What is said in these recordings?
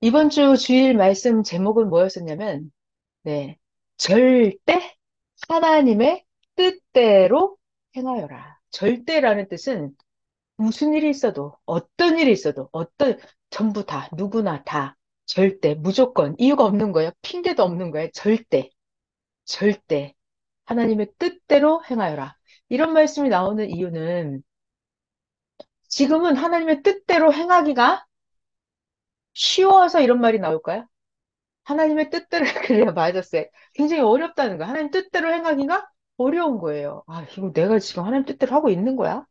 이번 주 주일 말씀 제목은 뭐였었냐면, 네, 절대 하나님의 뜻대로 행하여라. 절대라는 뜻은 무슨 일이 있어도, 어떤 일이 있어도, 전부 다, 누구나 다, 절대, 무조건, 이유가 없는 거예요. 핑계도 없는 거예요. 절대. 하나님의 뜻대로 행하여라. 이런 말씀이 나오는 이유는 지금은 하나님의 뜻대로 행하기가 쉬워서 이런 말이 나올까요? 하나님의 뜻대로, 그래야 맞았어요. 굉장히 어렵다는 거야. 하나님 뜻대로 행하기가 어려운 거예요. 아, 이거 내가 지금 하나님 뜻대로 하고 있는 거야?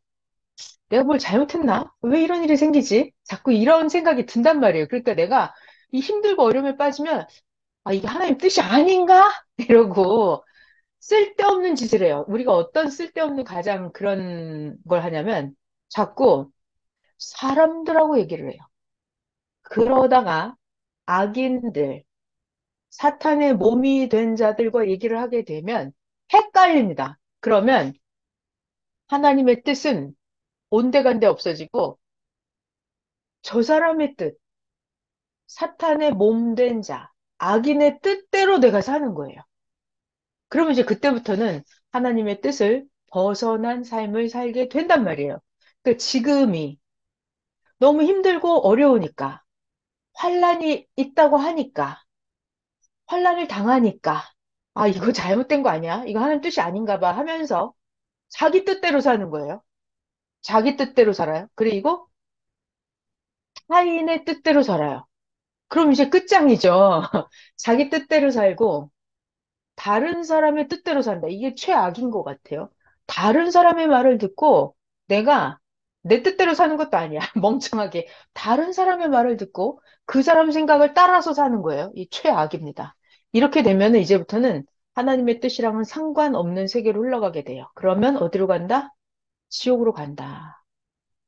내가 뭘 잘못했나? 왜 이런 일이 생기지? 자꾸 이런 생각이 든단 말이에요. 그러니까 내가 이 힘들고 어려움에 빠지면, 아, 이게 하나님 뜻이 아닌가? 이러고 쓸데없는 짓을 해요. 우리가 어떤 쓸데없는 가장 그런 걸 하냐면, 자꾸 사람들하고 얘기를 해요. 그러다가 악인들, 사탄의 몸이 된 자들과 얘기를 하게 되면 헷갈립니다. 그러면 하나님의 뜻은 온데간데 없어지고 저 사람의 뜻, 사탄의 몸 된 자, 악인의 뜻대로 내가 사는 거예요. 그러면 이제 그때부터는 하나님의 뜻을 벗어난 삶을 살게 된단 말이에요. 그 지금이 너무 힘들고 어려우니까, 환란이 있다고 하니까, 환란을 당하니까, 아, 이거 잘못된 거 아니야? 이거 하나님 뜻이 아닌가 봐 하면서 자기 뜻대로 사는 거예요. 자기 뜻대로 살아요. 그리고 타인의 뜻대로 살아요. 그럼 이제 끝장이죠. 자기 뜻대로 살고 다른 사람의 뜻대로 산다. 이게 최악인 것 같아요. 다른 사람의 말을 듣고 내가 내 뜻대로 사는 것도 아니야. 멍청하게. 다른 사람의 말을 듣고 그 사람 생각을 따라서 사는 거예요. 이 최악입니다. 이렇게 되면 이제부터는 하나님의 뜻이랑은 상관없는 세계로 흘러가게 돼요. 그러면 어디로 간다? 지옥으로 간다.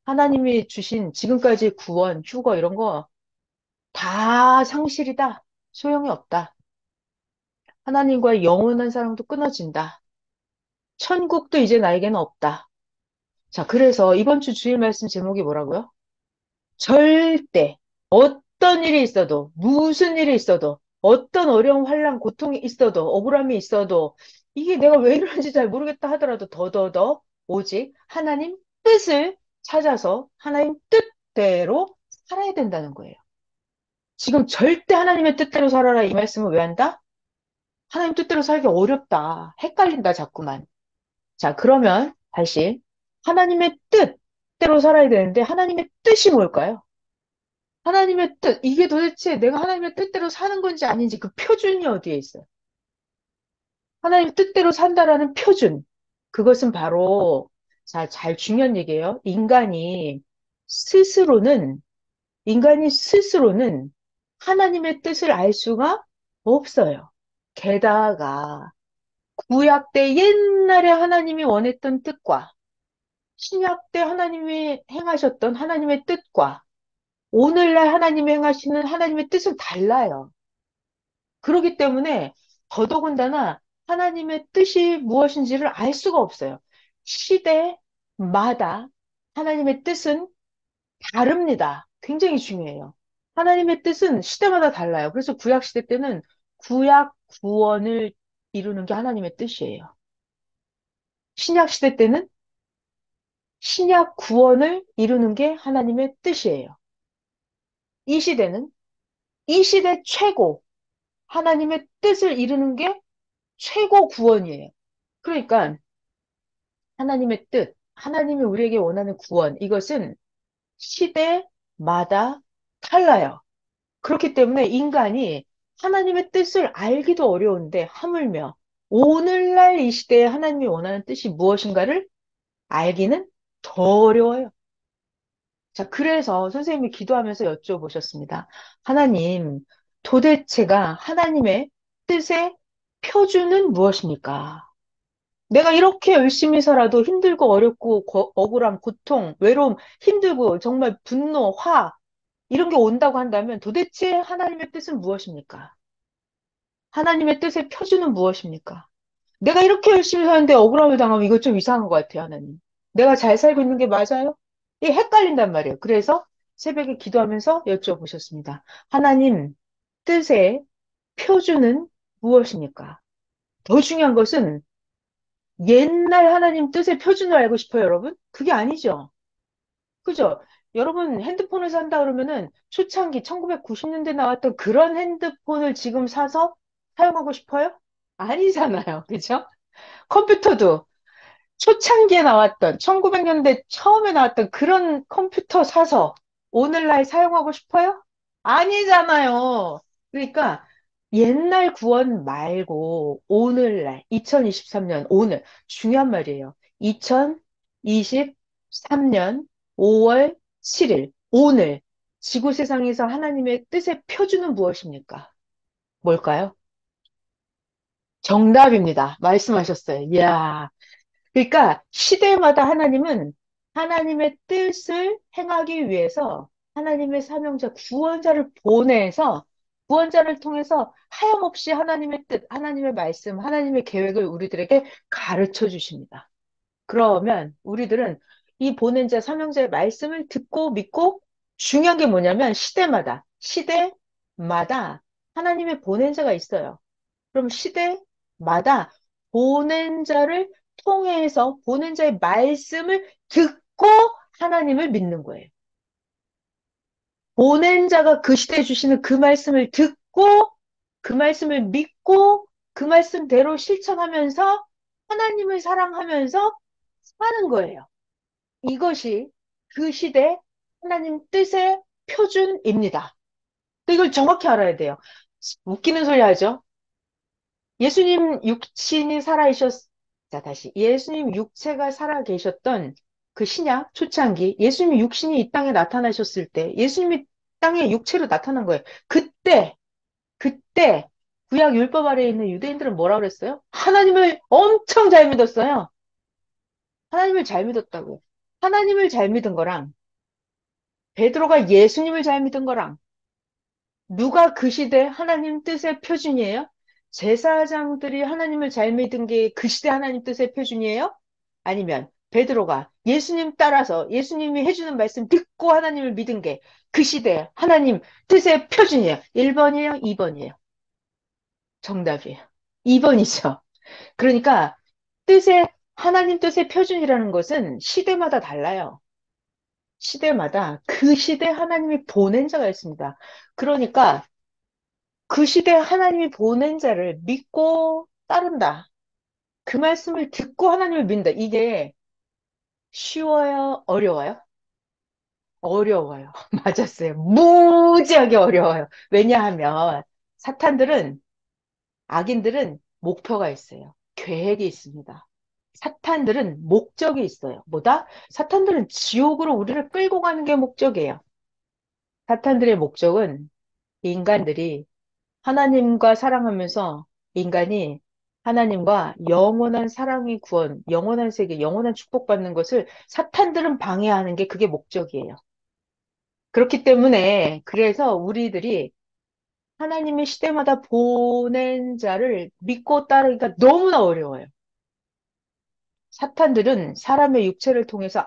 하나님이 주신 지금까지 구원, 휴거 이런 거 다 상실이다. 소용이 없다. 하나님과의 영원한 사랑도 끊어진다. 천국도 이제 나에게는 없다. 자, 그래서 이번 주 주일 말씀 제목이 뭐라고요? 절대 어떤 일이 있어도 무슨 일이 있어도 어떤 어려움, 환난, 고통이 있어도 억울함이 있어도 이게 내가 왜 이러는지 잘 모르겠다 하더라도 더더더 오직 하나님 뜻을 찾아서 하나님 뜻대로 살아야 된다는 거예요. 지금 절대 하나님의 뜻대로 살아라 이 말씀을 왜 한다? 하나님 뜻대로 살기 어렵다. 헷갈린다, 자꾸만. 자, 그러면 다시 하나님의 뜻대로 살아야 되는데 하나님의 뜻이 뭘까요? 하나님의 뜻, 이게 도대체 내가 하나님의 뜻대로 사는 건지 아닌지 그 표준이 어디에 있어요? 하나님의 뜻대로 산다라는 표준. 그것은 바로, 자, 잘 중요한 얘기예요. 스스로는, 인간이 스스로는 하나님의 뜻을 알 수가 없어요. 게다가 구약 때 옛날에 하나님이 원했던 뜻과 신약 때 하나님이 행하셨던 하나님의 뜻과 오늘날 하나님이 행하시는 하나님의 뜻은 달라요. 그렇기 때문에 더더군다나 하나님의 뜻이 무엇인지를 알 수가 없어요. 시대마다 하나님의 뜻은 다릅니다. 굉장히 중요해요. 하나님의 뜻은 시대마다 달라요. 그래서 구약 시대 때는 구약 구원을 이루는 게 하나님의 뜻이에요. 신약 시대 때는 신약 구원을 이루는 게 하나님의 뜻이에요. 이 시대는 이 시대 최고 하나님의 뜻을 이루는 게 최고 구원이에요. 그러니까 하나님의 뜻, 하나님이 우리에게 원하는 구원, 이것은 시대마다 달라요. 그렇기 때문에 인간이 하나님의 뜻을 알기도 어려운데 하물며 오늘날 이 시대에 하나님이 원하는 뜻이 무엇인가를 알기는 더 어려워요. 자, 그래서 선생님이 기도하면서 여쭤보셨습니다. 하나님, 도대체가 하나님의 뜻의 표준은 무엇입니까? 내가 이렇게 열심히 살아도 힘들고 어렵고 억울함, 고통, 외로움, 힘들고 정말 분노, 화 이런 게 온다고 한다면 도대체 하나님의 뜻은 무엇입니까? 하나님의 뜻의 표준은 무엇입니까? 내가 이렇게 열심히 사는데 억울함을 당하면 이거 좀 이상한 것 같아요, 하나님. 내가 잘 살고 있는 게 맞아요? 이게 헷갈린단 말이에요. 그래서 새벽에 기도하면서 여쭤보셨습니다. 하나님 뜻의 표준은 무엇입니까? 더 중요한 것은 옛날 하나님 뜻의 표준을 알고 싶어요, 여러분? 그게 아니죠. 그죠? 여러분 핸드폰을 산다 그러면은 초창기 1990년대 나왔던 그런 핸드폰을 지금 사서 사용하고 싶어요? 아니잖아요. 그죠? 컴퓨터도 초창기에 나왔던 1900년대 처음에 나왔던 그런 컴퓨터 사서 오늘날 사용하고 싶어요? 아니잖아요. 그러니까 옛날 구원 말고 오늘날 2023년 오늘 중요한 말이에요. 2023년 5월 7일 오늘 지구 세상에서 하나님의 뜻의 표준은 무엇입니까? 뭘까요? 정답입니다. 말씀하셨어요. 이야. 그러니까 시대마다 하나님은 하나님의 뜻을 행하기 위해서 하나님의 사명자 구원자를 보내서 구원자를 통해서 하염없이 하나님의 뜻, 하나님의 말씀, 하나님의 계획을 우리들에게 가르쳐 주십니다. 그러면 우리들은 이 보낸 자, 사명자의 말씀을 듣고 믿고 중요한 게 뭐냐면 시대마다 하나님의 보낸 자가 있어요. 그럼 시대마다 보낸 자를 통해서 보낸 자의 말씀을 듣고 하나님을 믿는 거예요. 보낸 자가 그 시대에 주시는 그 말씀을 듣고 그 말씀을 믿고 그 말씀대로 실천하면서 하나님을 사랑하면서 사는 거예요. 이것이 그 시대 하나님 뜻의 표준입니다. 근데 이걸 정확히 알아야 돼요. 웃기는 소리 하죠? 예수님 육신이 자, 다시. 예수님 육체가 살아 계셨던 그 신약 초창기, 예수님 육신이 이 땅에 나타나셨을 때, 예수님이 땅에 육체로 나타난 거예요. 그때, 구약 율법 아래에 있는 유대인들은 뭐라 그랬어요? 하나님을 엄청 잘 믿었어요. 하나님을 잘 믿었다고요. 하나님을 잘 믿은 거랑, 베드로가 예수님을 잘 믿은 거랑, 누가 그 시대 하나님 뜻의 표준이에요? 제사장들이 하나님을 잘 믿은 게 그 시대 하나님 뜻의 표준이에요? 아니면 베드로가 예수님 따라서 예수님이 해주는 말씀 듣고 하나님을 믿은 게 그 시대 하나님 뜻의 표준이에요? 1번이에요? 2번이에요? 정답이에요. 2번이죠. 그러니까 하나님 뜻의 표준이라는 것은 시대마다 달라요. 시대마다 그 시대 하나님이 보낸 자가 있습니다. 그러니까 그 시대 하나님이 보낸 자를 믿고 따른다. 그 말씀을 듣고 하나님을 믿는다. 이게 쉬워요? 어려워요? 어려워요. 맞았어요. 무지하게 어려워요. 왜냐하면 사탄들은, 악인들은 목표가 있어요. 계획이 있습니다. 사탄들은 목적이 있어요. 뭐다? 사탄들은 지옥으로 우리를 끌고 가는 게 목적이에요. 사탄들의 목적은 인간들이 하나님과 사랑하면서 인간이 하나님과 영원한 사랑의 구원, 영원한 세계, 영원한 축복받는 것을 사탄들은 방해하는 게 그게 목적이에요. 그렇기 때문에 그래서 우리들이 하나님의 시대마다 보낸 자를 믿고 따르기가 너무나 어려워요. 사탄들은 사람의 육체를 통해서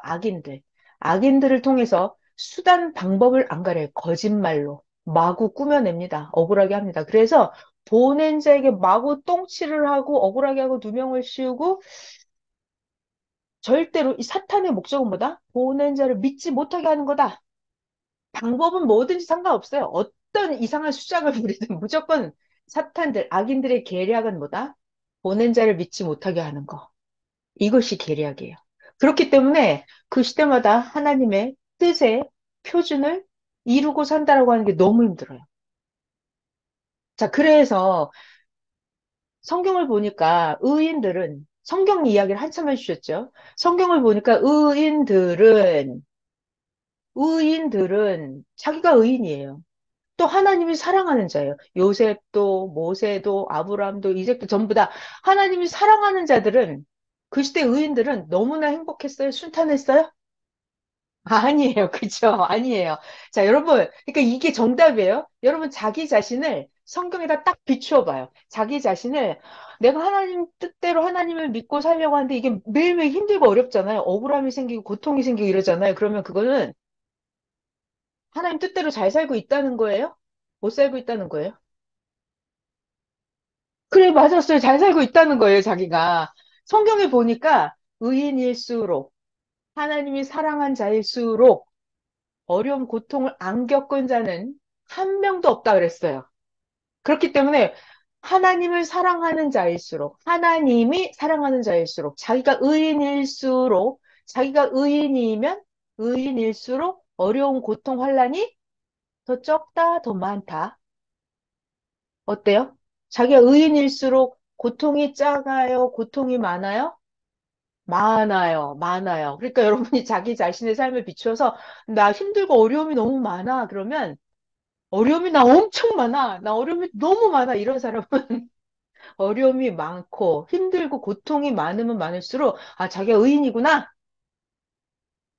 악인들을 통해서 수단 방법을 안 가려요. 거짓말로 마구 꾸며냅니다. 억울하게 합니다. 그래서 보낸 자에게 마구 똥칠을 하고 억울하게 하고 누명을 씌우고 절대로 이 사탄의 목적은 뭐다? 보낸 자를 믿지 못하게 하는 거다. 방법은 뭐든지 상관없어요. 어떤 이상한 수작을 부리든 무조건 악인들의 계략은 뭐다? 보낸 자를 믿지 못하게 하는 거. 이것이 계략이에요. 그렇기 때문에 그 시대마다 하나님의 뜻의 표준을 이루고 산다라고 하는 게 너무 힘들어요. 자, 그래서 성경을 보니까 성경 이야기를 한참 해주셨죠. 성경을 보니까 의인들은 자기가 의인이에요. 또 하나님이 사랑하는 자예요. 요셉도, 모세도, 아브라함도, 이삭도 전부 다 하나님이 사랑하는 자들은 그 시대 의인들은 너무나 행복했어요. 순탄했어요? 아니에요. 그죠? 아니에요. 자, 여러분. 그러니까 이게 정답이에요. 여러분, 자기 자신을 성경에다 딱 비추어 봐요. 자기 자신을 내가 하나님 뜻대로 하나님을 믿고 살려고 하는데 이게 매일매일 힘들고 어렵잖아요. 억울함이 생기고 고통이 생기고 이러잖아요. 그러면 그거는 하나님 뜻대로 잘 살고 있다는 거예요? 못 살고 있다는 거예요? 그래, 맞았어요. 잘 살고 있다는 거예요, 자기가. 성경에 보니까 의인일수록, 하나님이 사랑한 자일수록 어려움, 고통을 안 겪은 자는 한 명도 없다 그랬어요. 그렇기 때문에 하나님을 사랑하는 자일수록, 하나님이 사랑하는 자일수록, 자기가 의인일수록, 자기가 의인이면 의인일수록 어려운 고통, 환란이 더 적다, 더 많다. 어때요? 자기가 의인일수록 고통이 작아요, 고통이 많아요? 많아요, 많아요. 그러니까 여러분이 자기 자신의 삶을 비추어서 나 힘들고 어려움이 너무 많아. 그러면 어려움이 나 엄청 많아. 나 어려움이 너무 많아. 이런 사람은 어려움이 많고 힘들고 고통이 많으면 많을수록 아, 자기가 의인이구나.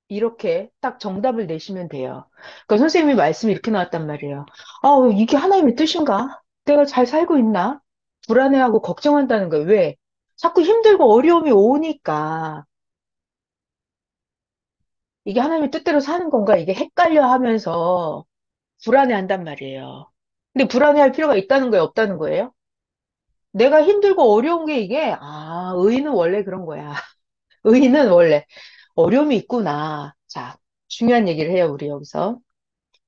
이렇게 딱 정답을 내시면 돼요. 그러니까 선생님이 말씀이 이렇게 나왔단 말이에요. 아, 이게 하나님의 뜻인가? 내가 잘 살고 있나? 불안해하고 걱정한다는 거예요. 왜? 자꾸 힘들고 어려움이 오니까 이게 하나님의 뜻대로 사는 건가? 이게 헷갈려 하면서 불안해한단 말이에요. 근데 불안해할 필요가 있다는 거예요? 없다는 거예요? 내가 힘들고 어려운 게 이게, 아, 의인은 원래 그런 거야. 의인은 원래 어려움이 있구나. 자, 중요한 얘기를 해요, 우리 여기서.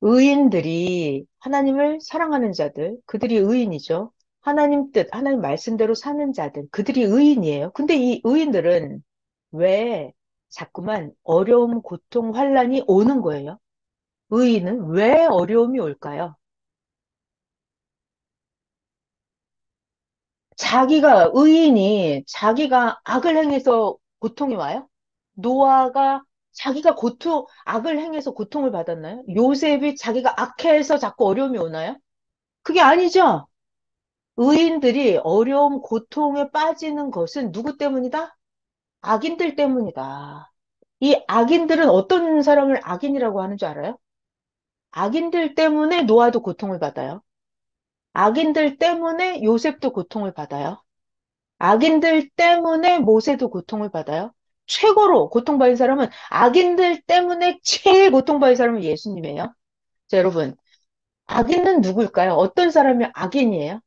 의인들이 하나님을 사랑하는 자들, 그들이 의인이죠. 하나님 뜻, 하나님 말씀대로 사는 자들, 그들이 의인이에요. 근데 이 의인들은 왜 자꾸만 어려움, 고통, 환란이 오는 거예요? 의인은 왜 어려움이 올까요? 자기가, 의인이 자기가 악을 행해서 고통이 와요? 노아가 자기가 악을 행해서 고통을 받았나요? 요셉이 자기가 악해서 자꾸 어려움이 오나요? 그게 아니죠. 의인들이 어려움, 고통에 빠지는 것은 누구 때문이다? 악인들 때문이다. 이 악인들은 어떤 사람을 악인이라고 하는 줄 알아요? 악인들 때문에 노아도 고통을 받아요. 악인들 때문에 요셉도 고통을 받아요. 악인들 때문에 모세도 고통을 받아요. 최고로 고통받은 사람은 악인들 때문에 제일 고통받은 사람은 예수님이에요. 자, 여러분, 악인은 누굴까요? 어떤 사람이 악인이에요?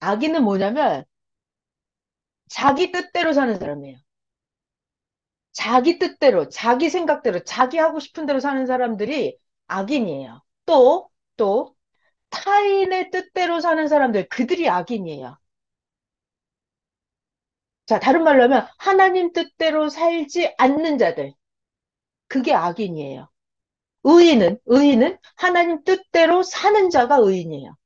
악인은 뭐냐면 자기 뜻대로 사는 사람이에요. 자기 뜻대로, 자기 생각대로, 자기 하고 싶은 대로 사는 사람들이 악인이에요. 또, 타인의 뜻대로 사는 사람들, 그들이 악인이에요. 자, 다른 말로 하면 하나님 뜻대로 살지 않는 자들, 그게 악인이에요. 의인은 하나님 뜻대로 사는 자가 의인이에요.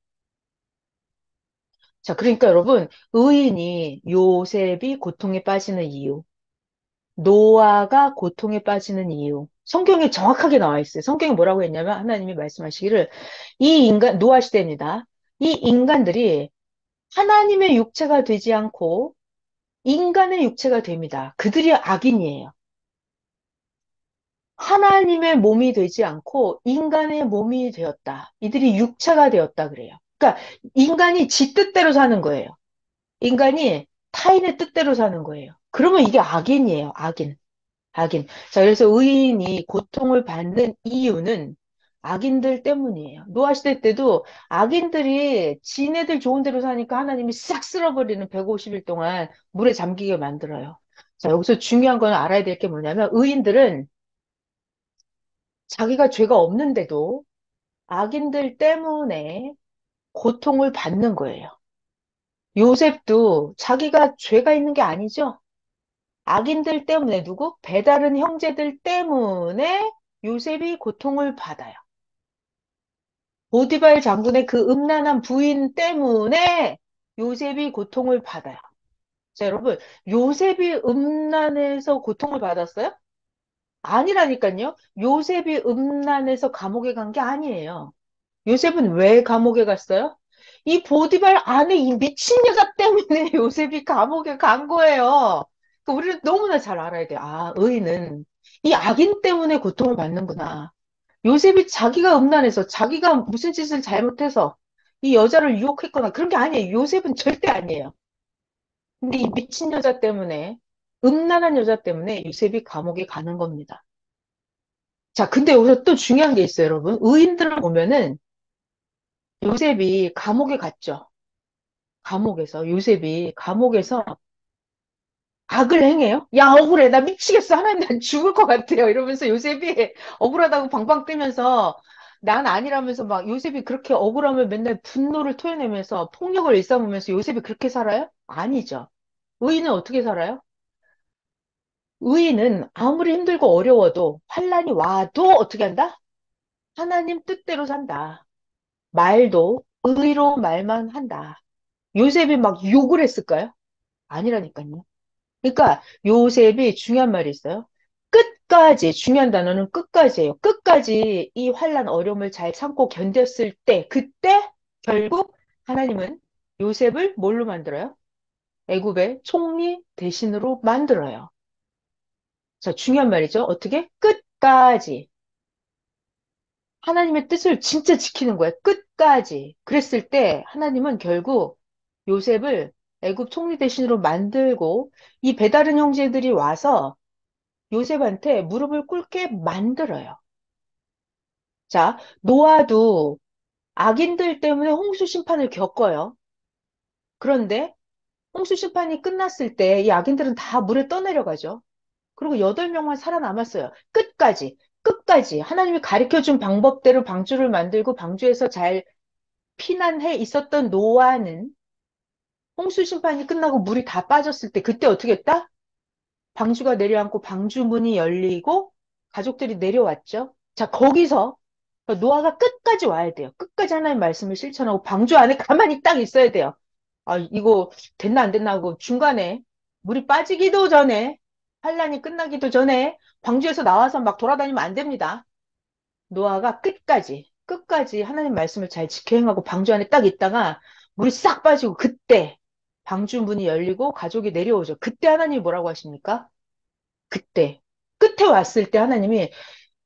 자, 그러니까 여러분, 의인이 요셉이 고통에 빠지는 이유, 노아가 고통에 빠지는 이유, 성경에 정확하게 나와 있어요. 성경에 뭐라고 했냐면 하나님이 말씀하시기를 이 인간, 노아 시대입니다. 이 인간들이 하나님의 육체가 되지 않고 인간의 육체가 됩니다. 그들이 악인이에요. 하나님의 몸이 되지 않고 인간의 몸이 되었다. 이들이 육체가 되었다 그래요. 그러니까 인간이 지 뜻대로 사는 거예요. 인간이 타인의 뜻대로 사는 거예요. 그러면 이게 악인이에요. 악인. 악인. 자, 그래서 의인이 고통을 받는 이유는 악인들 때문이에요. 노아 시대 때도 악인들이 지네들 좋은 대로 사니까 하나님이 싹 쓸어버리는 150일 동안 물에 잠기게 만들어요. 자, 여기서 중요한 건 알아야 될 게 뭐냐면 의인들은 자기가 죄가 없는데도 악인들 때문에 고통을 받는 거예요. 요셉도 자기가 죄가 있는 게 아니죠. 악인들 때문에 누구? 배다른 형제들 때문에 요셉이 고통을 받아요. 보디발 장군의 그 음란한 부인 때문에 요셉이 고통을 받아요. 자, 여러분, 요셉이 음란해서 고통을 받았어요? 아니라니까요. 요셉이 음란해서 감옥에 간 게 아니에요. 요셉은 왜 감옥에 갔어요? 이 보디발 안에 이 미친 여자 때문에 요셉이 감옥에 간 거예요. 우리는 너무나 잘 알아야 돼요. 아, 의인은 이 악인 때문에 고통을 받는구나. 요셉이 자기가 음란해서 자기가 무슨 짓을 잘못해서 이 여자를 유혹했거나 그런 게 아니에요. 요셉은 절대 아니에요. 근데 이 미친 여자 때문에 음란한 여자 때문에 요셉이 감옥에 가는 겁니다. 자, 근데 여기서 또 중요한 게 있어요, 여러분. 의인들을 보면은 요셉이 감옥에 갔죠. 감옥에서, 요셉이 감옥에서 악을 행해요? 야, 억울해. 나 미치겠어. 하나님, 난 죽을 것 같아요. 이러면서 요셉이 억울하다고 방방 뜨면서 난 아니라면서 막 요셉이 그렇게 억울하면 맨날 분노를 토해내면서 폭력을 일삼으면서 요셉이 그렇게 살아요? 아니죠. 의인은 어떻게 살아요? 의인은 아무리 힘들고 어려워도 환란이 와도 어떻게 한다? 하나님 뜻대로 산다. 말도 의로 말만 한다. 요셉이 막 욕을 했을까요? 아니라니까요. 그러니까 요셉이 중요한 말이 있어요. 끝까지, 중요한 단어는 끝까지예요. 끝까지 이 환란 어려움을 잘 참고 견뎠을 때, 그때 결국 하나님은 요셉을 뭘로 만들어요? 애굽의 총리 대신으로 만들어요. 자, 중요한 말이죠. 어떻게? 끝까지. 하나님의 뜻을 진짜 지키는 거예요. 끝까지. 그랬을 때 하나님은 결국 요셉을 애굽 총리 대신으로 만들고 이 배다른 형제들이 와서 요셉한테 무릎을 꿇게 만들어요. 자, 노아도 악인들 때문에 홍수 심판을 겪어요. 그런데 홍수 심판이 끝났을 때 이 악인들은 다 물에 떠내려가죠. 그리고 8명만 살아남았어요. 끝까지. 끝까지. 하나님이 가르쳐 준 방법대로 방주를 만들고 방주에서 잘 피난해 있었던 노아는 홍수 심판이 끝나고 물이 다 빠졌을 때 그때 어떻게 했다? 방주가 내려앉고 방주 문이 열리고 가족들이 내려왔죠. 자, 거기서 노아가 끝까지 와야 돼요. 끝까지 하나님 말씀을 실천하고 방주 안에 가만히 딱 있어야 돼요. 아, 이거 됐나 안 됐나 하고 중간에 물이 빠지기도 전에 환란이 끝나기도 전에 방주에서 나와서 막 돌아다니면 안 됩니다. 노아가 끝까지 하나님 말씀을 잘 지켜 행하고 방주 안에 딱 있다가 물이 싹 빠지고 그때 방주 문이 열리고 가족이 내려오죠. 그때 하나님이 뭐라고 하십니까? 그때 끝에 왔을 때 하나님이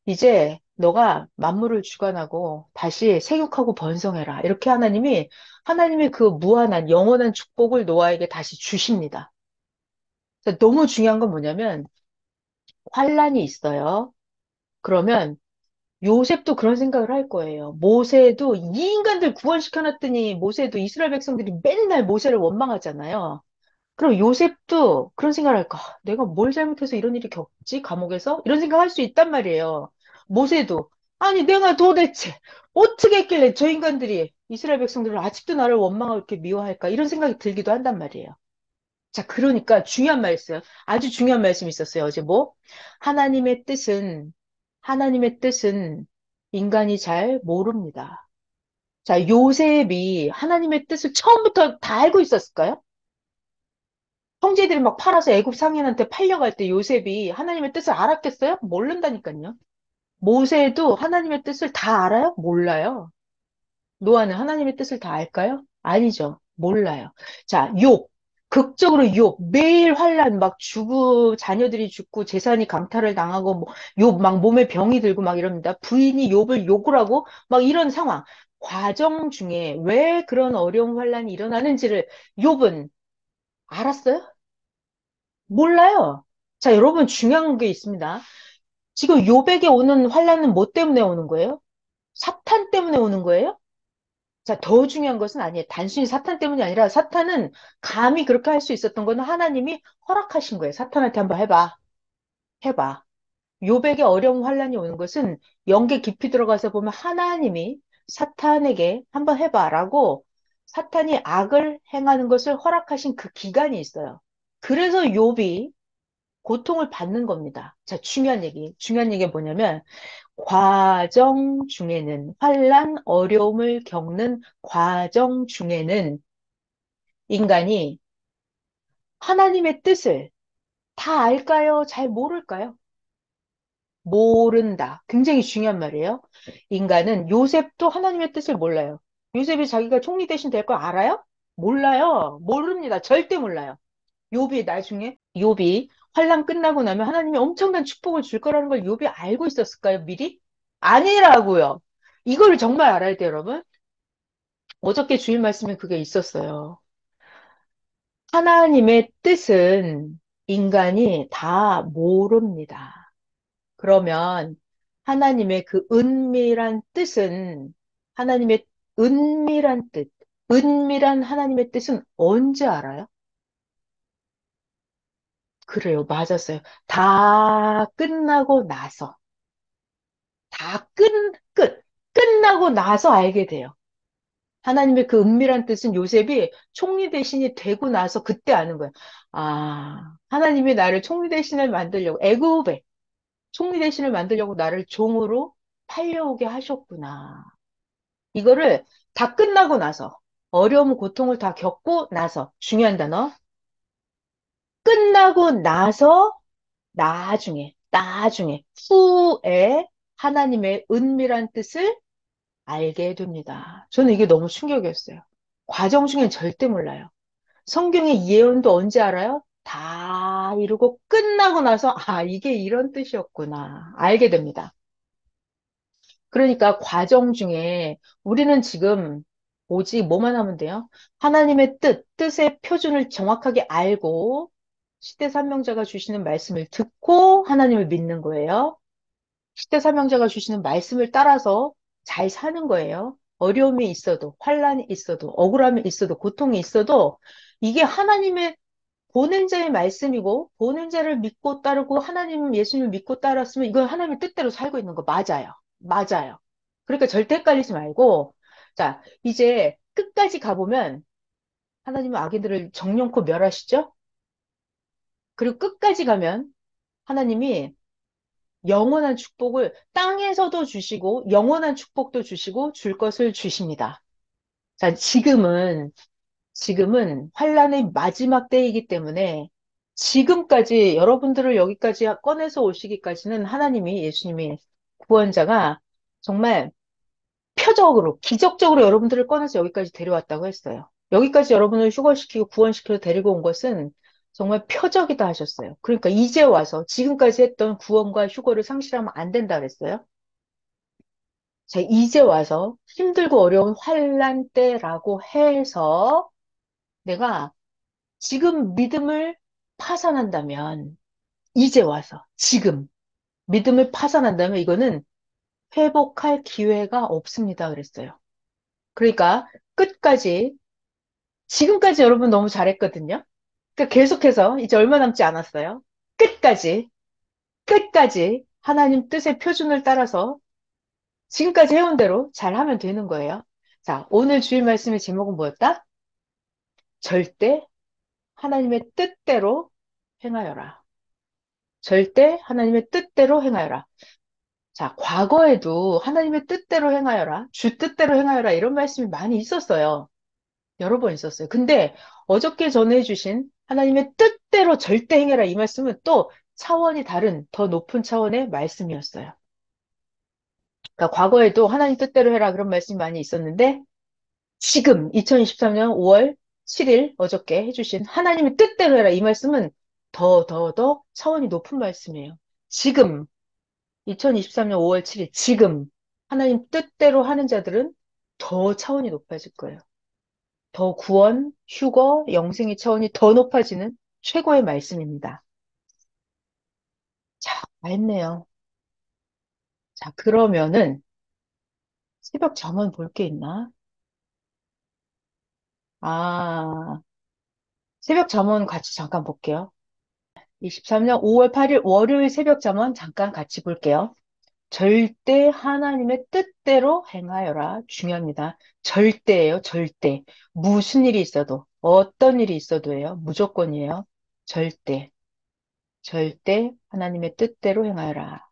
이제 너가 만물을 주관하고 다시 생육하고 번성해라. 이렇게 하나님이 그 무한한 영원한 축복을 노아에게 다시 주십니다. 그래서 너무 중요한 건 뭐냐면 환란이 있어요. 그러면 요셉도 그런 생각을 할 거예요. 모세도 이 인간들 구원시켜놨더니 모세도 이스라엘 백성들이 맨날 모세를 원망하잖아요. 그럼 요셉도 그런 생각을 할까? 내가 뭘 잘못해서 이런 일이 겪지? 감옥에서? 이런 생각할 수 있단 말이에요. 모세도 아니 내가 도대체 어떻게 했길래 저 인간들이 이스라엘 백성들을 아직도 나를 원망하고 이렇게 미워할까? 이런 생각이 들기도 한단 말이에요. 자, 그러니까 중요한 말 있어요. 아주 중요한 말씀이 있었어요. 어제 뭐? 하나님의 뜻은, 하나님의 뜻은 인간이 잘 모릅니다. 자, 요셉이 하나님의 뜻을 처음부터 다 알고 있었을까요? 형제들이 막 팔아서 애굽 상인한테 팔려갈 때 요셉이 하나님의 뜻을 알았겠어요? 모른다니까요. 모세도 하나님의 뜻을 다 알아요? 몰라요. 노아는 하나님의 뜻을 다 알까요? 아니죠. 몰라요. 자, 욥. 극적으로 욥. 매일 환란 막 자녀들이 죽고 재산이 강탈을 당하고 뭐, 욥 막 몸에 병이 들고 막 이럽니다. 부인이 욥을 욕을 하고 막 이런 상황. 과정 중에 왜 그런 어려운 환란이 일어나는지를 욥은 알았어요? 몰라요. 자, 여러분 중요한 게 있습니다. 지금 욥에게 오는 환란은 뭐 때문에 오는 거예요? 사탄 때문에 오는 거예요? 자, 더 중요한 것은 아니에요. 단순히 사탄 때문이 아니라 사탄은 감히 그렇게 할 수 있었던 거는 하나님이 허락하신 거예요. 사탄한테 한번 해봐. 해봐. 욥에게 어려운 환란이 오는 것은 영계 깊이 들어가서 보면 하나님이 사탄에게 한번 해봐라고 사탄이 악을 행하는 것을 허락하신 그 기간이 있어요. 그래서 욥이 고통을 받는 겁니다. 자, 중요한 얘기가 뭐냐면 과정 중에는 환란, 어려움을 겪는 과정 중에는 인간이 하나님의 뜻을 다 알까요? 잘 모를까요? 모른다. 굉장히 중요한 말이에요. 인간은 요셉도 하나님의 뜻을 몰라요. 요셉이 자기가 총리 대신 될 걸 알아요? 몰라요. 모릅니다. 절대 몰라요. 욥이 환란 끝나고 나면 하나님이 엄청난 축복을 줄 거라는 걸 욥이 알고 있었을까요? 미리? 아니라고요. 이거를 정말 알아야 돼요, 여러분. 어저께 주일 말씀에 그게 있었어요. 하나님의 뜻은 인간이 다 모릅니다. 그러면 하나님의 그 은밀한 뜻은, 하나님의 은밀한 뜻, 은밀한 하나님의 뜻은 언제 알아요? 그래요. 맞았어요. 다 끝나고 나서, 다 끝나고 나서 알게 돼요. 하나님의 그 은밀한 뜻은 요셉이 총리 대신이 되고 나서 그때 아는 거예요. 아, 하나님이 나를 총리 대신을 만들려고, 애굽에 총리 대신을 만들려고 나를 종으로 팔려오게 하셨구나. 이거를 다 끝나고 나서, 어려움, 고통을 다 겪고 나서, 중요한 단어, 끝나고 나서, 나중에, 후에 하나님의 은밀한 뜻을 알게 됩니다. 저는 이게 너무 충격이었어요. 과정 중엔 절대 몰라요. 성경의 예언도 언제 알아요? 다 이루고 끝나고 나서, 아, 이게 이런 뜻이었구나. 알게 됩니다. 그러니까 과정 중에 우리는 지금 오직 뭐만 하면 돼요? 하나님의 뜻의 표준을 정확하게 알고 시대산명자가 주시는 말씀을 듣고 하나님을 믿는 거예요. 시대사명자가 주시는 말씀을 따라서 잘 사는 거예요. 어려움이 있어도, 환란이 있어도, 억울함이 있어도, 고통이 있어도, 이게 하나님의 보낸 자의 말씀이고, 보낸 자를 믿고 따르고, 하나님, 예수님을 믿고 따랐으면 이건 하나님의 뜻대로 살고 있는 거 맞아요. 맞아요. 그러니까 절대 헷갈리지 말고, 자, 이제 끝까지 가보면, 하나님은 악인들을 정령코 멸하시죠? 그리고 끝까지 가면, 하나님이 영원한 축복을 땅에서도 주시고 영원한 축복도 주시고 줄 것을 주십니다. 자, 지금은 환란의 마지막 때이기 때문에 지금까지 여러분들을 여기까지 꺼내서 오시기까지는 하나님이 예수님이 구원자가 정말 표적으로 기적적으로 여러분들을 꺼내서 여기까지 데려왔다고 했어요. 여기까지 여러분을 휴거시키고 구원시켜서 데리고 온 것은 정말 표적이다 하셨어요. 그러니까 이제 와서 지금까지 했던 구원과 휴거를 상실하면 안 된다 그랬어요. 자, 이제 와서 힘들고 어려운 환란 때라고 해서 내가 지금 믿음을 파산한다면 이제 와서 지금 믿음을 파산한다면 이거는 회복할 기회가 없습니다 그랬어요. 그러니까 끝까지 지금까지 여러분 너무 잘했거든요. 그러니까 계속해서 이제 얼마 남지 않았어요. 끝까지, 끝까지 하나님 뜻의 표준을 따라서 지금까지 해온 대로 잘하면 되는 거예요. 자, 오늘 주일 말씀의 제목은 뭐였다? 절대 하나님의 뜻대로 행하여라. 절대 하나님의 뜻대로 행하여라. 자, 과거에도 하나님의 뜻대로 행하여라. 주 뜻대로 행하여라. 이런 말씀이 많이 있었어요. 여러 번 있었어요. 근데 어저께 전해주신 하나님의 뜻대로 절대 행해라 이 말씀은 또 차원이 다른 더 높은 차원의 말씀이었어요. 그러니까 과거에도 하나님 뜻대로 해라 그런 말씀이 많이 있었는데 지금 2023년 5월 7일 어저께 해주신 하나님의 뜻대로 해라 이 말씀은 더 차원이 높은 말씀이에요. 지금 2023년 5월 7일 지금 하나님 뜻대로 하는 자들은 더 차원이 높아질 거예요. 더 구원, 휴거, 영생의 차원이 더 높아지는 최고의 말씀입니다. 자, 알겠네요. 자, 그러면은 새벽 잠언 볼 게 있나? 아, 새벽 잠언 같이 잠깐 볼게요. 23년 5월 8일 월요일 새벽 잠언 잠깐 같이 볼게요. 절대 하나님의 뜻대로 행하여라. 중요합니다. 절대예요, 절대. 무슨 일이 있어도, 어떤 일이 있어도예요. 무조건이에요. 절대. 절대 하나님의 뜻대로 행하여라.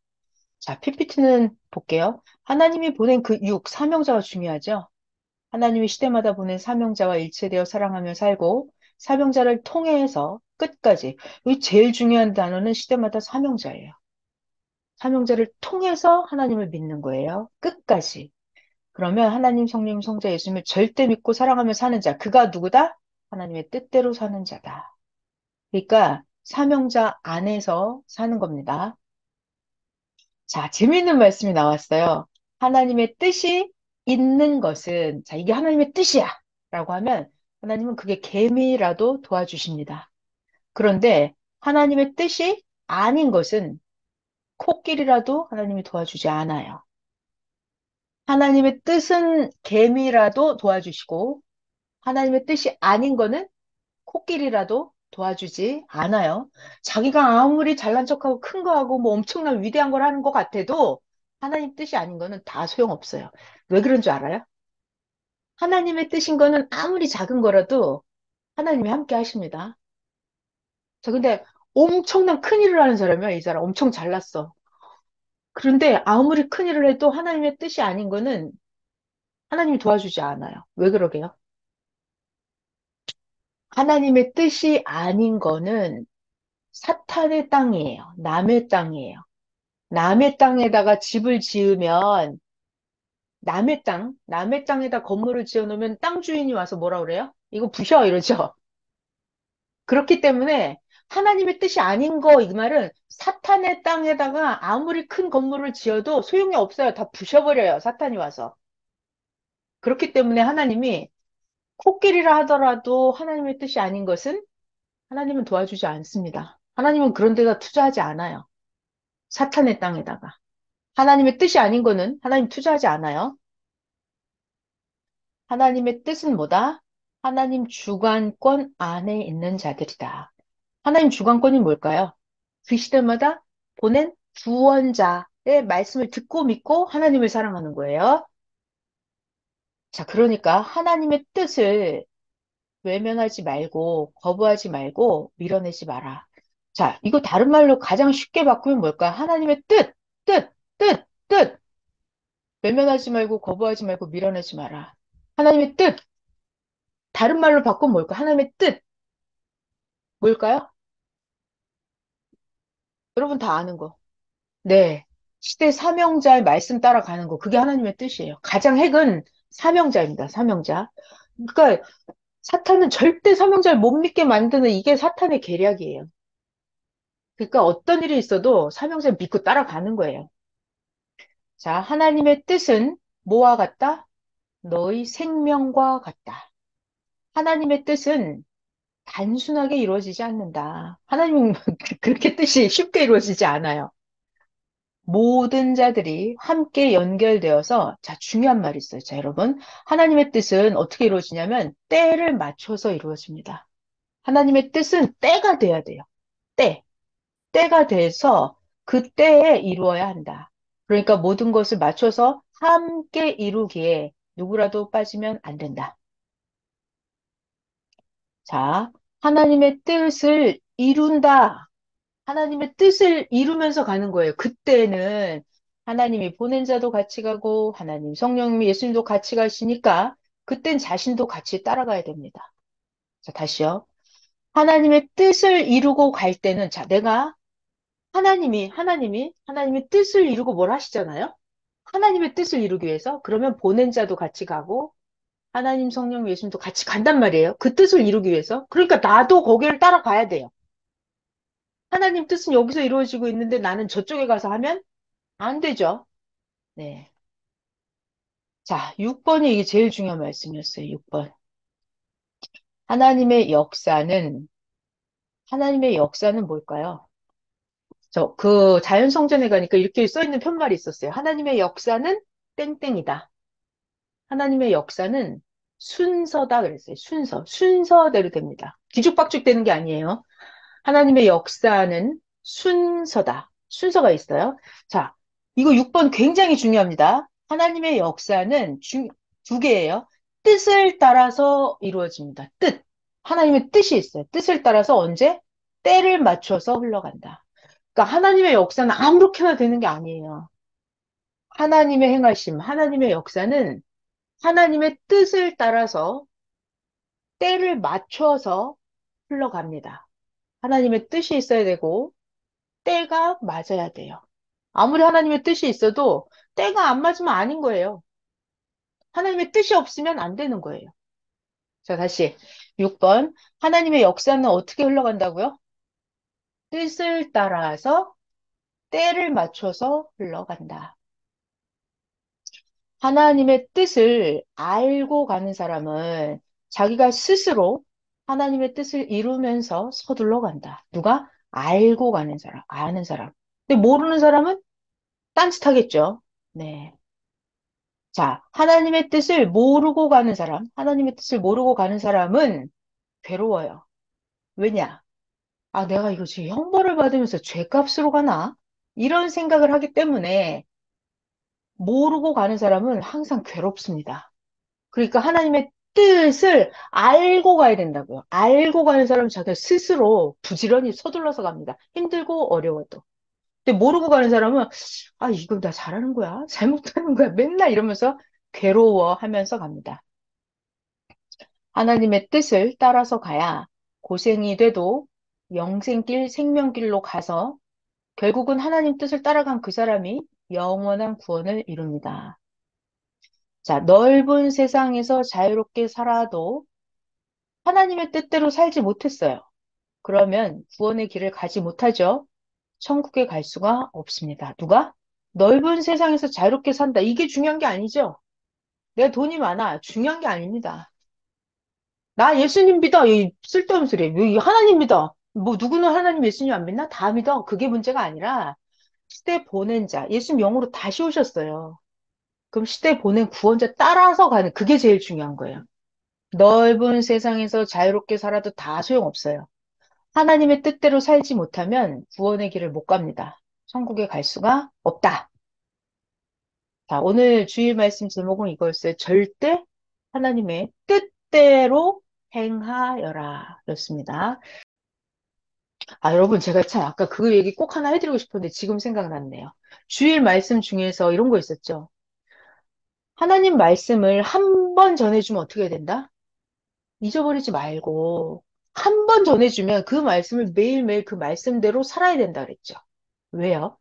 자, PPT는 볼게요. 하나님이 보낸 그 사명자가 중요하죠. 하나님이 시대마다 보낸 사명자와 일체되어 사랑하며 살고 사명자를 통해서 끝까지. 이 제일 중요한 단어는 시대마다 사명자예요. 사명자를 통해서 하나님을 믿는 거예요. 끝까지. 그러면 하나님, 성령, 성자, 예수님을 절대 믿고 사랑하며 사는 자. 그가 누구다? 하나님의 뜻대로 사는 자다. 그러니까 사명자 안에서 사는 겁니다. 자, 재미있는 말씀이 나왔어요. 하나님의 뜻이 있는 것은, 자, 이게 하나님의 뜻이야. 라고 하면 하나님은 그게 개미라도 도와주십니다. 그런데 하나님의 뜻이 아닌 것은 코끼리라도 하나님이 도와주지 않아요. 하나님의 뜻은 개미라도 도와주시고, 하나님의 뜻이 아닌 거는 코끼리라도 도와주지 않아요. 자기가 아무리 잘난 척하고 큰 거 하고 뭐 엄청난 위대한 걸 하는 것 같아도 하나님 뜻이 아닌 거는 다 소용없어요. 왜 그런 줄 알아요? 하나님의 뜻인 거는 아무리 작은 거라도 하나님이 함께 하십니다. 자, 근데 엄청난 큰 일을 하는 사람이야, 이 사람. 엄청 잘났어. 그런데 아무리 큰 일을 해도 하나님의 뜻이 아닌 거는 하나님이 도와주지 않아요. 왜 그러게요? 하나님의 뜻이 아닌 거는 사탄의 땅이에요. 남의 땅이에요. 남의 땅에다가 집을 지으면 남의 땅에다 건물을 지어 놓으면 땅 주인이 와서 뭐라 그래요? 이거 부셔 이러죠. 그렇기 때문에 하나님의 뜻이 아닌 거 이 말은 사탄의 땅에다가 아무리 큰 건물을 지어도 소용이 없어요. 다 부셔버려요. 사탄이 와서. 그렇기 때문에 하나님이 코끼리라 하더라도 하나님의 뜻이 아닌 것은 하나님은 도와주지 않습니다. 하나님은 그런 데다 투자하지 않아요. 사탄의 땅에다가. 하나님의 뜻이 아닌 거는 하나님 투자하지 않아요. 하나님의 뜻은 뭐다? 하나님 주관권 안에 있는 자들이다. 하나님 주관권이 뭘까요? 그 시대마다 보낸 구원자의 말씀을 듣고 믿고 하나님을 사랑하는 거예요. 자, 그러니까 하나님의 뜻을 외면하지 말고, 거부하지 말고, 밀어내지 마라. 자, 이거 다른 말로 가장 쉽게 바꾸면 뭘까요? 하나님의 뜻, 뜻, 뜻, 뜻. 외면하지 말고, 거부하지 말고, 밀어내지 마라. 하나님의 뜻, 다른 말로 바꾸면 뭘까요? 하나님의 뜻, 뭘까요? 여러분 다 아는 거. 네. 시대 사명자의 말씀 따라가는 거. 그게 하나님의 뜻이에요. 가장 핵은 사명자입니다. 사명자. 그러니까 사탄은 절대 사명자를 못 믿게 만드는 이게 사탄의 계략이에요. 그러니까 어떤 일이 있어도 사명자를 믿고 따라가는 거예요. 자, 하나님의 뜻은 뭐와 같다? 너희 생명과 같다. 하나님의 뜻은 단순하게 이루어지지 않는다. 하나님은 그렇게 뜻이 쉽게 이루어지지 않아요. 모든 자들이 함께 연결되어서, 자, 중요한 말이 있어요. 자, 여러분. 하나님의 뜻은 어떻게 이루어지냐면, 때를 맞춰서 이루어집니다. 하나님의 뜻은 때가 돼야 돼요. 때. 때가 돼서 그 때에 이루어야 한다. 그러니까 모든 것을 맞춰서 함께 이루기에 누구라도 빠지면 안 된다. 자, 하나님의 뜻을 이룬다. 하나님의 뜻을 이루면서 가는 거예요. 그때는 하나님이 보낸 자도 같이 가고 하나님 성령님이 예수님도 같이 가시니까 그땐 자신도 같이 따라가야 됩니다. 자, 다시요. 하나님의 뜻을 이루고 갈 때는 자, 내가 하나님의 뜻을 이루고 뭘 하시잖아요? 하나님의 뜻을 이루기 위해서 그러면 보낸 자도 같이 가고 하나님 성령 예수님도 같이 간단 말이에요. 그 뜻을 이루기 위해서. 그러니까 나도 거기를 따라가야 돼요. 하나님 뜻은 여기서 이루어지고 있는데 나는 저쪽에 가서 하면 안 되죠. 네. 자, 6번이 이게 제일 중요한 말씀이었어요. 6번. 하나님의 역사는, 하나님의 역사는 뭘까요? 그 자연성전에 가니까 이렇게 써 있는 편말이 있었어요. 하나님의 역사는 땡땡이다. 하나님의 역사는 순서다 그랬어요. 순서. 순서대로 됩니다. 뒤죽박죽 되는 게 아니에요. 하나님의 역사는 순서다. 순서가 있어요. 자, 이거 6번 굉장히 중요합니다. 하나님의 역사는 두 개예요. 뜻을 따라서 이루어집니다. 뜻. 하나님의 뜻이 있어요. 뜻을 따라서 언제? 때를 맞춰서 흘러간다. 그러니까 하나님의 역사는 아무렇게나 되는 게 아니에요. 하나님의 행하심, 하나님의 역사는 하나님의 뜻을 따라서 때를 맞춰서 흘러갑니다. 하나님의 뜻이 있어야 되고, 때가 맞아야 돼요. 아무리 하나님의 뜻이 있어도 때가 안 맞으면 아닌 거예요. 하나님의 뜻이 없으면 안 되는 거예요. 자, 다시 6번. 하나님의 역사는 어떻게 흘러간다고요? 뜻을 따라서 때를 맞춰서 흘러간다. 하나님의 뜻을 알고 가는 사람은 자기가 스스로 하나님의 뜻을 이루면서 서둘러 간다. 누가? 알고 가는 사람, 아는 사람. 근데 모르는 사람은 딴짓하겠죠. 네. 자, 하나님의 뜻을 모르고 가는 사람, 하나님의 뜻을 모르고 가는 사람은 괴로워요. 왜냐? 아, 내가 이거 지금 형벌을 받으면서 죄값으로 가나? 이런 생각을 하기 때문에 모르고 가는 사람은 항상 괴롭습니다. 그러니까 하나님의 뜻을 알고 가야 된다고요. 알고 가는 사람은 자기 스스로 부지런히 서둘러서 갑니다. 힘들고 어려워도. 근데 모르고 가는 사람은 아, 이거 나 잘하는 거야? 잘못하는 거야? 맨날 이러면서 괴로워하면서 갑니다. 하나님의 뜻을 따라서 가야 고생이 돼도 영생길, 생명길로 가서 결국은 하나님 뜻을 따라간 그 사람이 영원한 구원을 이룹니다. 자, 넓은 세상에서 자유롭게 살아도 하나님의 뜻대로 살지 못했어요. 그러면 구원의 길을 가지 못하죠. 천국에 갈 수가 없습니다. 누가? 넓은 세상에서 자유롭게 산다. 이게 중요한 게 아니죠. 내가 돈이 많아. 중요한 게 아닙니다. 나 예수님 믿어. 이 쓸데없는 소리. 왜 하나님 믿어. 뭐 누구는 하나님 예수님 안 믿나? 다 믿어. 그게 문제가 아니라 시대 보낸 자. 예수님 영으로 다시 오셨어요. 그럼 시대 보낸 구원자 따라서 가는 그게 제일 중요한 거예요. 넓은 세상에서 자유롭게 살아도 다 소용없어요. 하나님의 뜻대로 살지 못하면 구원의 길을 못 갑니다. 천국에 갈 수가 없다. 자, 오늘 주일 말씀 제목은 이거였어요. 절대 하나님의 뜻대로 행하여라. 였습니다. 아, 여러분, 제가 참 아까 그 얘기 꼭 하나 해드리고 싶었는데 지금 생각났네요. 주일 말씀 중에서 이런 거 있었죠. 하나님 말씀을 한 번 전해주면 어떻게 된다? 잊어버리지 말고 한 번 전해주면 그 말씀을 매일매일 그 말씀대로 살아야 된다 그랬죠. 왜요?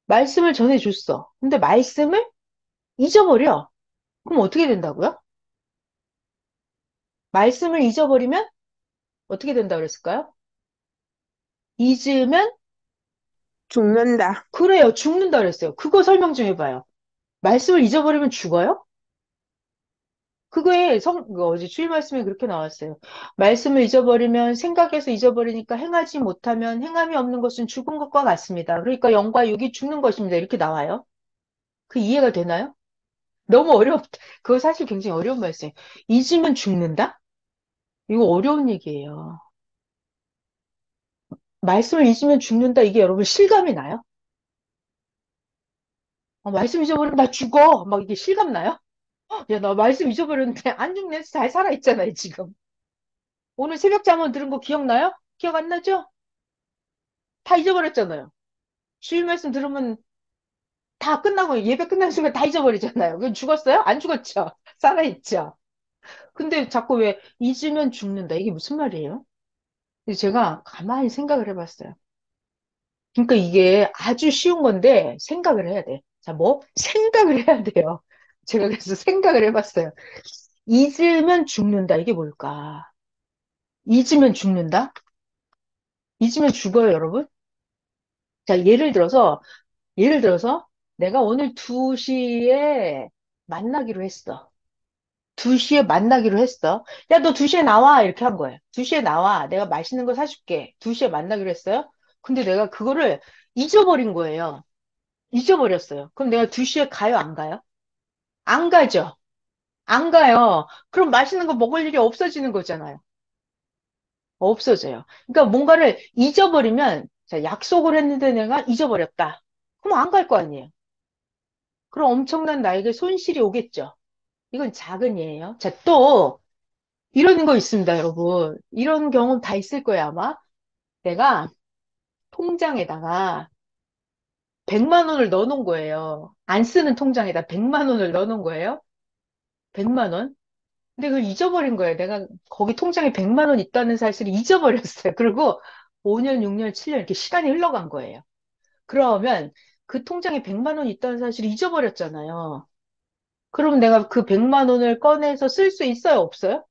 말씀을 전해줬어. 근데 말씀을 잊어버려. 그럼 어떻게 된다고요? 말씀을 잊어버리면 어떻게 된다 그랬을까요? 잊으면 죽는다. 그래요. 죽는다 그랬어요. 그거 설명 좀 해봐요. 말씀을 잊어버리면 죽어요? 그거에 그 어제 주일 말씀에 그렇게 나왔어요. 말씀을 잊어버리면 생각해서 잊어버리니까 행하지 못하면 행함이 없는 것은 죽은 것과 같습니다. 그러니까 영과 육이 죽는 것입니다. 이렇게 나와요. 그 이해가 되나요? 너무 어렵다. 그거 사실 굉장히 어려운 말씀이에요. 잊으면 죽는다? 이거 어려운 얘기예요. 말씀을 잊으면 죽는다. 이게 여러분 실감이 나요? 말씀 잊어버리면 나 죽어. 막 이게 실감 나요? 야, 나 말씀 잊어버렸는데 안 죽네. 잘 살아있잖아요, 지금. 오늘 새벽 잠언 들은 거 기억나요? 기억 안 나죠? 다 잊어버렸잖아요. 주일 말씀 들으면 다 끝나고 예배 끝나는 순간 다 잊어버리잖아요. 그럼 죽었어요? 안 죽었죠? 살아있죠? 근데 자꾸 왜 잊으면 죽는다. 이게 무슨 말이에요? 그래서 제가 가만히 생각을 해봤어요. 그러니까 이게 아주 쉬운 건데 생각을 해야 돼. 자, 뭐? 생각을 해야 돼요. 제가 그래서 생각을 해봤어요. 잊으면 죽는다. 이게 뭘까? 잊으면 죽는다? 잊으면 죽어요, 여러분? 자, 예를 들어서 내가 오늘 2시에 만나기로 했어. 2시에 만나기로 했어. 야, 너 2시에 나와. 이렇게 한 거예요. 2시에 나와. 내가 맛있는 거 사줄게. 2시에 만나기로 했어요. 근데 내가 그거를 잊어버린 거예요. 잊어버렸어요. 그럼 내가 2시에 가요, 안 가요? 안 가죠. 안 가요. 그럼 맛있는 거 먹을 일이 없어지는 거잖아요. 없어져요. 그러니까 뭔가를 잊어버리면, 자, 약속을 했는데 내가 잊어버렸다. 그럼 안 갈 거 아니에요. 그럼 엄청난 나에게 손실이 오겠죠. 이건 작은 예예요. 자, 또, 이런 거 있습니다, 여러분. 이런 경험 다 있을 거예요, 아마. 내가 통장에다가 100만 원을 넣어놓은 거예요. 안 쓰는 통장에다 100만 원을 넣어놓은 거예요. 100만 원? 근데 그걸 잊어버린 거예요. 내가 거기 통장에 100만 원 있다는 사실을 잊어버렸어요. 그리고 5년, 6년, 7년 이렇게 시간이 흘러간 거예요. 그러면 그 통장에 100만 원 있다는 사실을 잊어버렸잖아요. 그럼 내가 그 100만 원을 꺼내서 쓸 수 있어요? 없어요?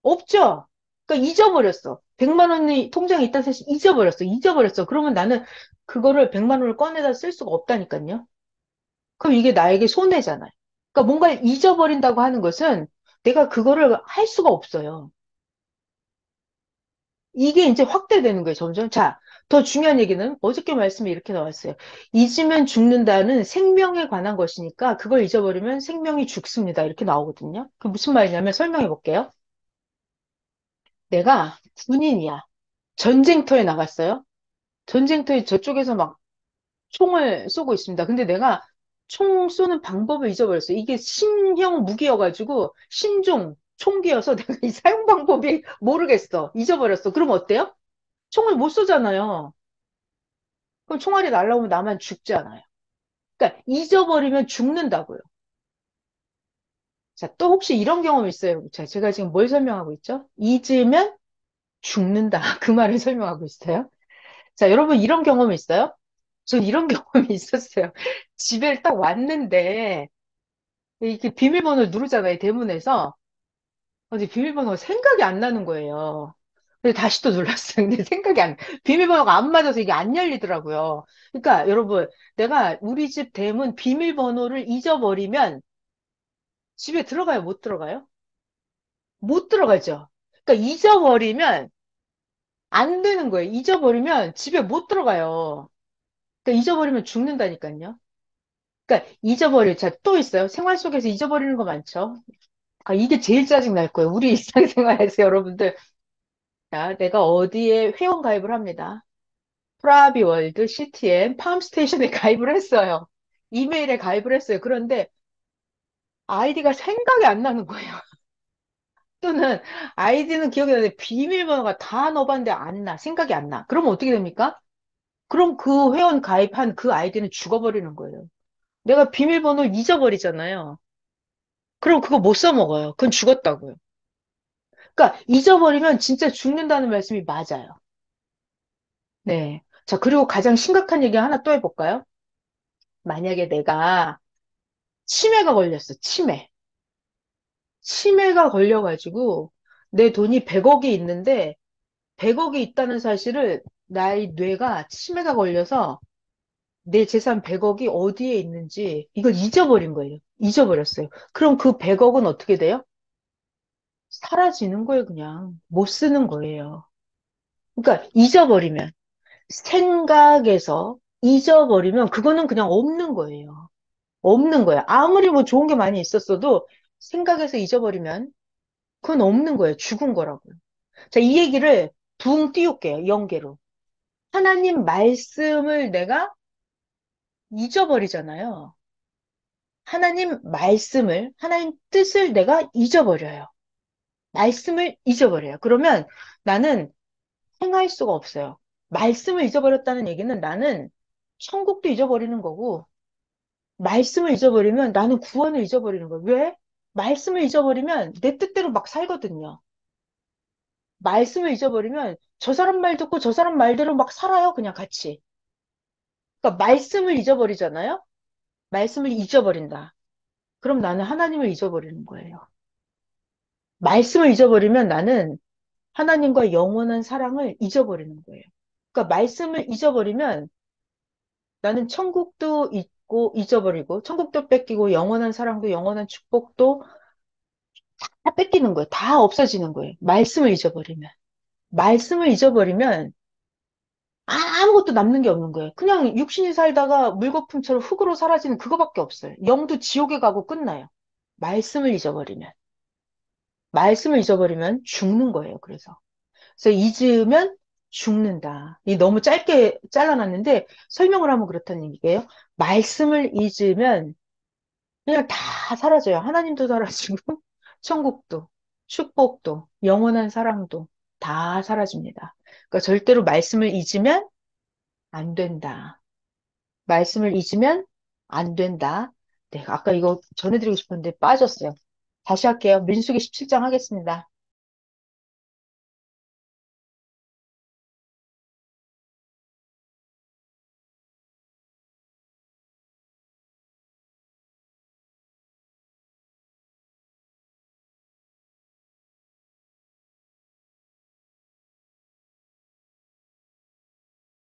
없죠? 그러니까 잊어버렸어. 100만 원이 통장에 있다는 사실 잊어버렸어. 잊어버렸어. 그러면 나는 그거를 100만 원을 꺼내다 쓸 수가 없다니까요. 그럼 이게 나에게 손해잖아요. 그러니까 뭔가를 잊어버린다고 하는 것은 내가 그거를 할 수가 없어요. 이게 이제 확대되는 거예요, 점점. 자, 더 중요한 얘기는 어저께 말씀에 이렇게 나왔어요. 잊으면 죽는다는 생명에 관한 것이니까 그걸 잊어버리면 생명이 죽습니다. 이렇게 나오거든요. 그 무슨 말이냐면 설명해 볼게요. 내가 군인이야. 전쟁터에 나갔어요. 전쟁터에 저쪽에서 막 총을 쏘고 있습니다. 근데 내가 총 쏘는 방법을 잊어버렸어요. 이게 신형 무기여가지고 신종 총기여서 내가 이 사용 방법이 모르겠어. 잊어버렸어. 그럼 어때요? 총을 못 쏘잖아요. 그럼 총알이 날라오면 나만 죽잖아요. 그러니까 잊어버리면 죽는다고요. 자, 또 혹시 이런 경험 있어요? 자, 제가 지금 뭘 설명하고 있죠? 잊으면 죽는다. 그 말을 설명하고 있어요. 자, 여러분 이런 경험 있어요? 전 이런 경험이 있었어요. 집에 딱 왔는데 이렇게 비밀번호를 누르잖아요, 대문에서. 근데 비밀번호가 생각이 안 나는 거예요. 근데 다시 또 눌렀어요. 근데 비밀번호가 안 맞아서 이게 안 열리더라고요. 그러니까 여러분, 내가 우리 집 대문 비밀번호를 잊어버리면 집에 들어가요, 못 들어가요? 못 들어가죠. 그러니까 잊어버리면 안 되는 거예요. 잊어버리면 집에 못 들어가요. 그러니까 잊어버리면 죽는다니까요. 그러니까 자, 또 있어요. 생활 속에서 잊어버리는 거 많죠. 아, 이게 제일 짜증 날 거예요. 우리 일상생활에서 여러분들. 자, 내가 어디에 회원 가입을 합니다. 프라비월드, CTM, 팜스테이션에 가입을 했어요. 이메일에 가입을 했어요. 그런데 아이디가 생각이 안 나는 거예요. 또는 아이디는 기억이 나는데 비밀번호가 다 넣어봤는데 안 나. 생각이 안 나. 그러면 어떻게 됩니까? 그럼 그 회원 가입한 그 아이디는 죽어버리는 거예요. 내가 비밀번호 잊어버리잖아요. 그럼 그거 못 써먹어요. 그건 죽었다고요. 그러니까 잊어버리면 진짜 죽는다는 말씀이 맞아요. 네. 자, 그리고 가장 심각한 얘기 하나 또 해볼까요? 만약에 내가 치매가 걸렸어, 치매. 치매가 걸려가지고 내 돈이 100억이 있는데 100억이 있다는 사실을 나의 뇌가 치매가 걸려서 내 재산 100억이 어디에 있는지 이걸 잊어버린 거예요. 잊어버렸어요. 그럼 그 100억은 어떻게 돼요? 사라지는 거예요, 그냥. 못 쓰는 거예요. 그러니까 잊어버리면, 생각에서 잊어버리면 그거는 그냥 없는 거예요. 없는 거예요. 아무리 뭐 좋은 게 많이 있었어도 생각에서 잊어버리면 그건 없는 거예요. 죽은 거라고요. 자, 이 얘기를 붕 띄울게요. 연계로. 하나님 말씀을 내가 잊어버리잖아요. 하나님 뜻을 내가 잊어버려요. 말씀을 잊어버려요. 그러면 나는 행할 수가 없어요. 말씀을 잊어버렸다는 얘기는 나는 천국도 잊어버리는 거고, 말씀을 잊어버리면 나는 구원을 잊어버리는 거예요. 왜? 말씀을 잊어버리면 내 뜻대로 막 살거든요. 말씀을 잊어버리면 저 사람 말 듣고 저 사람 말대로 막 살아요. 그냥 같이. 그러니까 말씀을 잊어버리잖아요. 말씀을 잊어버린다. 그럼 나는 하나님을 잊어버리는 거예요. 말씀을 잊어버리면 나는 하나님과 영원한 사랑을 잊어버리는 거예요. 그러니까 말씀을 잊어버리면 나는 천국도 잊어버리고, 천국도 뺏기고, 영원한 사랑도, 영원한 축복도 다 뺏기는 거예요. 다 없어지는 거예요. 말씀을 잊어버리면. 말씀을 잊어버리면 아무것도 남는 게 없는 거예요. 그냥 육신이 살다가 물거품처럼 흙으로 사라지는 그거밖에 없어요. 영도 지옥에 가고 끝나요. 말씀을 잊어버리면. 말씀을 잊어버리면 죽는 거예요. 그래서 잊으면 죽는다. 이 너무 짧게 잘라놨는데 설명을 하면 그렇다는 얘기예요. 말씀을 잊으면 그냥 다 사라져요. 하나님도 사라지고, 천국도, 축복도, 영원한 사랑도 다 사라집니다. 그러니까 절대로 말씀을 잊으면 안 된다. 말씀을 잊으면 안 된다. 네, 아까 이거 전해드리고 싶었는데 빠졌어요. 다시 할게요. 민수기 17장 하겠습니다.